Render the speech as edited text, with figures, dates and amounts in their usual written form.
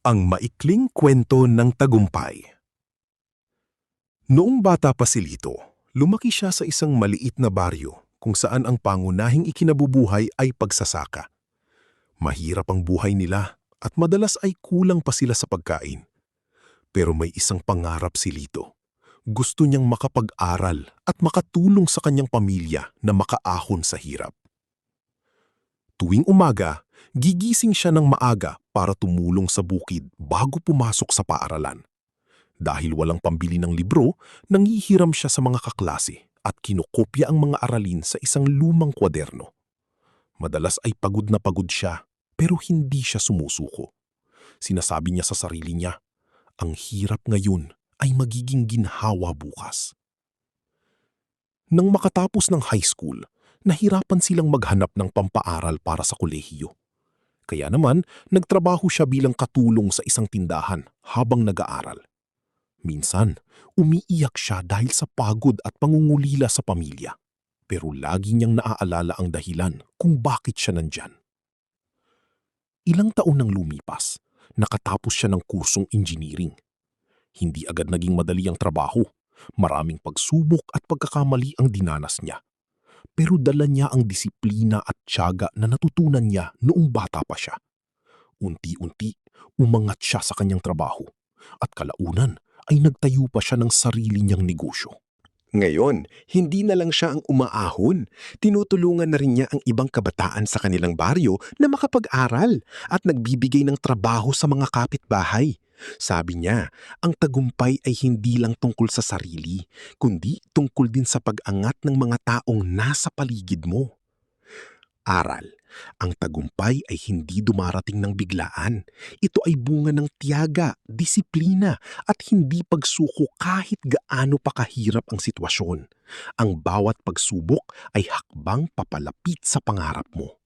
Ang maikling kwento ng tagumpay. Noong bata pa si Lito, lumaki siya sa isang maliit na baryo kung saan ang pangunahing ikinabubuhay ay pagsasaka. Mahirap ang buhay nila at madalas ay kulang pa sila sa pagkain. Pero may isang pangarap si Lito. Gusto niyang makapag-aral at makatulong sa kanyang pamilya na makaahon sa hirap. Tuwing umaga, gigising siya ng maaga para tumulong sa bukid bago pumasok sa paaralan. Dahil walang pambili ng libro, nanghihiram siya sa mga kaklase at kinokopya ang mga aralin sa isang lumang kwaderno. Madalas ay pagod na pagod siya, pero hindi siya sumusuko. Sinasabi niya sa sarili niya, ang hirap ngayon ay magiging ginhawa bukas. Nang makatapos ng high school, nahirapan silang maghanap ng pampaaral para sa kolehiyo. Kaya naman, nagtrabaho siya bilang katulong sa isang tindahan habang nag-aaral. Minsan, umiiyak siya dahil sa pagod at pangungulila sa pamilya. Pero lagi niyang naaalala ang dahilan kung bakit siya nandyan. Ilang taon nang lumipas, nakatapos siya ng kursong engineering. Hindi agad naging madali ang trabaho. Maraming pagsubok at pagkakamali ang dinanas niya. Pero dala niya ang disiplina at tiyaga na natutunan niya noong bata pa siya. Unti-unti, umangat siya sa kanyang trabaho at kalaunan ay nagtayo pa siya ng sarili niyang negosyo. Ngayon, hindi na lang siya ang umaahon. Tinutulungan na rin niya ang ibang kabataan sa kanilang baryo na makapag-aral at nagbibigay ng trabaho sa mga kapitbahay. Sabi niya, ang tagumpay ay hindi lang tungkol sa sarili, kundi tungkol din sa pag-angat ng mga taong nasa paligid mo. Aral, ang tagumpay ay hindi dumarating ng biglaan. Ito ay bunga ng tiyaga, disiplina at hindi pagsuko kahit gaano pa kahirap ang sitwasyon. Ang bawat pagsubok ay hakbang papalapit sa pangarap mo.